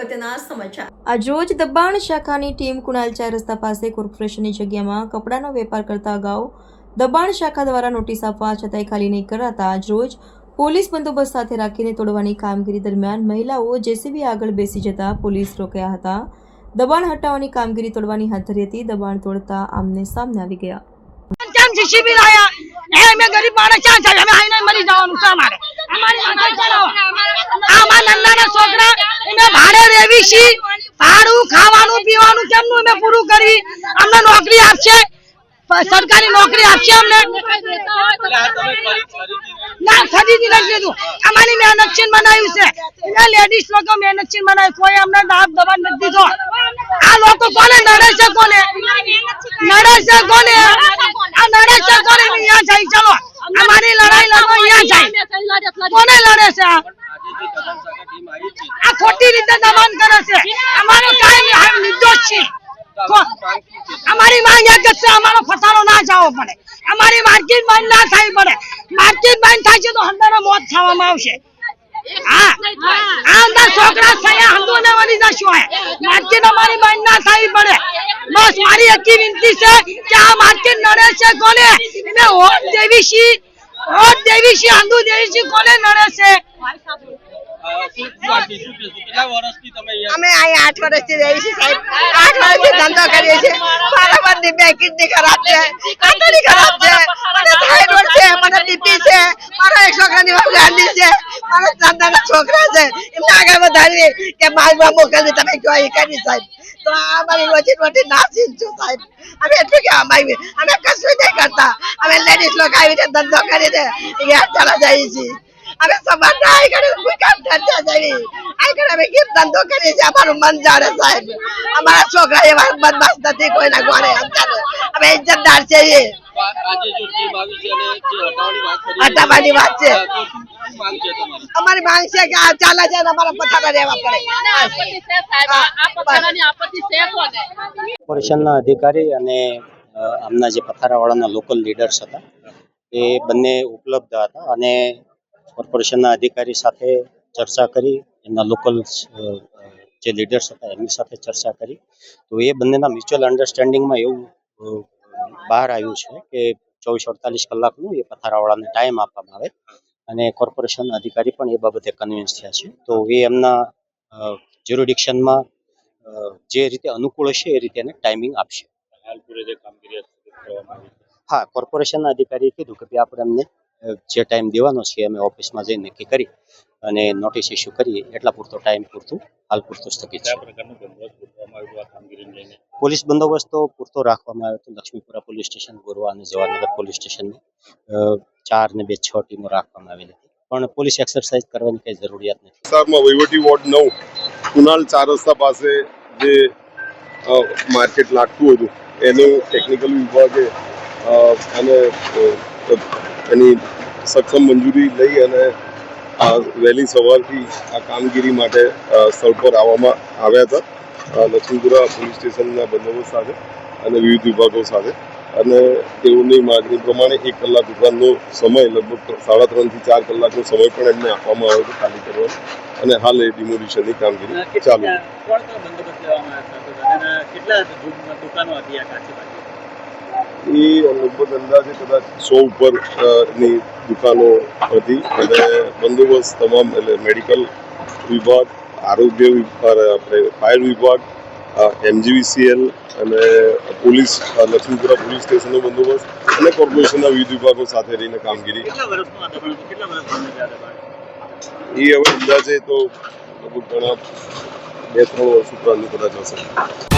અગત્યના સમાચાર। આજરોજ દબાણ શાખાની ટીમ કુણાલ 4 રસ્તા પાસે કોર્પોરેશનની જગ્યામાં કપડાનો વેપાર કરતા અગાઉ દબાણ શાખા દ્વારા નોટિસ આપવા છતાંય ખાલી નહીં કરાતા આજરોજ પોલીસ બંદોબસ્ત સાથે રાખીને તોડવાની કામગીરી દરમિયાન મહિલાઓ જેસીબી આગળ બેસી જતા પોલીસ રોક્યા હતા। દબાણ હટાવવાની કામગીરી તોડવાની હાથ ધરી હતી। દબાણ તોડતા આમને સામને આવી ગયા। जेसीबी लाया ए मैं गरीब माणस क्या चाहे हमें आईने मरी जाવાનું છે અમારે અમારી માથે ચડાવો આમાં નંદાના છોકરા એને ભાડે રેવી છી ભાડું ખાવાનું પીવાનું કેમનું અમે પૂરું કરી અમને નોકરી આપશે સરકારી નોકરી આપશે અમને ના ખરીદી નથી લીધું અમારી મહેનત છે બનાવ્યું છે એ લેડીઝ લોકો મહેનત છે બનાવ્યું કોઈ અમને દાબ દબાણ નથી દીધો આ લોકો કોને નડે છે કોને चलो हमारी लड़ाई लड़ो यहाँ जाए कोने लड़े से आ खोटी रीते दबाण करे से हमारो काई हम निर्दोष छी हमारी मांग एक से हमारो फसारो ना जाओ पड़े हमारी मार्केट बंद ना थाई पड़े मार्केट बंद थाई छे तो हमरो मौत थावामां आवशे हां आ अंदर छोकरा सया हमदो ने वनी जशो है मार्केट हमारी बंद ना थाई पड़े बस मारी एक ही विनती है कि आ मार्केट नड़े से कोने इने वोट देवी सी आंदू देवी सी कोने नड़े से અમે અહીં 8 વર્ષથી રહી છીએ સાહેબ 8 વર્ષથી ધંધો કરીએ છીએ મારા બંને બે કિડની ખરાબ છે આંતરી ખરાબ છે મને થાઇરોઇડ છે મને બીપી છે મારા એક છોકરાની વહુ ગાંડી છે મારા ચાંદાના છોકરા છે એમને આગળ વધારી કે માલમાં મોકલી તમે કયો એ કરી સાહેબ તો આ અમારી રોજી નાસી છો સાહેબ અમે એટલું કે અમે કશું નહીં કરતા અમે લેડીઝ લોકો આવીને ધંધો કરીને ઘેર ચલા જઈએ છીએ અમે સમાજના આઈ કરે કોઈ કામ કરતા જઈએ આઈ કરે અમે કેમ ધંધો કરીએ છીએ અમારું મન જાણે સાહેબ અમારા છોકરા એવા બદમાશ નથી કોઈના ગોળે અમે ઇજ્જતદાર છીએ આજે જો ટીમ આવી છે અને જે હટાવવાની વાત છે અમારી માંગ છે કે આ ચાલે છે અમારા પથારા રહેવા પડે કોર્પોરેશનના અધિકારી અને આમના જે પથારાવાળાના લોકલ લીડર્સ હતા એ બંને ઉપલબ્ધ હતા અને કોર્પોરેશનના અધિકારી સાથે ચર્ચા કરી એમના લોકલ જે લીડર્સ હતા એમની સાથે ચર્ચા કરી તો એ બંનેના મ્યુચ્યુઅલ અન્ડરસ્ટેન્ડિંગમાં એવું બહાર આવ્યું છે કે 24-48 કલાકનું એ પથારાવાળાને ટાઈમ આપવામાં આવે અને કોર્પોરેશનના અધિકારી પણ એ બાબતે કન્વિન્સ થયા છે તો એ એમના જ્યુરિડિક્શનમાં જે રીતે અનુકૂળ હશે એ રીતે એને ટાઈમિંગ આપશે। હા, કોર્પોરેશનના અધિકારીએ કીધું કે આપણે એમને જે ટાઈમ દેવાનો છે અમે ઓફિસમાં જઈને નક્કી કરી અને નોટિસ ઇસ્યુ કરીએ એટલા પૂરતો ટાઈમ હાલ પૂરતું સ્થગિત છે। પોલીસ બંદોબસ્ત તો પૂરતો રાખવામાં આવ્યો હતો। લક્ષ્મીપુરા પોલીસ સ્ટેશન, ગોરવા અને જવાહરનગર પોલીસ સ્ટેશનમાં 4 ને 2 6 ટીમો રાખવામાં આવેલી હતી પણ પોલીસ એક્સરસાઇઝ કરવાની કઈ જરૂરિયાત નથી। વિસ્તારમાં વહીવટી વોર્ડ 9 કુણાલ 4 રસ્તા પાસે જે માર્કેટ લાગતું હતું એનું ટેકનિકલ વિભાગે અને એની સક્ષમ મંજૂરી લઈ અને વહેલી સવારથી આ કામગીરી માટે સ્થળ પર આવવામાં આવ્યા હતા લક્ષ્મીપુરા પોલીસ સ્ટેશનના બંદોબસ્ત સાથે અને વિવિધ વિભાગો સાથે અને તેઓની માગણી પ્રમાણે 1 કલાક ઉપરાંતનો સમય લગભગ 3.5 થી 4 કલાકનો સમય પણ એમને આપવામાં આવ્યો હતો ખાલી કરવાનો અને હાલ એ ડિમોલિશનની કામગીરી ચાલુ એ લગભગ અંદાજે કદાચ 100 ઉપર ની દુકાનો હતી અને બંદોબસ્ત તમામ એટલે મેડિકલ વિભાગ, આરોગ્ય વિભાગ, ફાયર વિભાગ, MGVCL અને પોલીસ લક્ષ્મીપુરા પોલીસ સ્ટેશનનો બંદોબસ્ત અને કોર્પોરેશનના વિવિધ વિભાગો સાથે રહીને કામગીરી એ હવે અંદાજે તો લગભગ ઘણા 2-3 વર્ષ ઉપરાંતનું કદાચ હશે।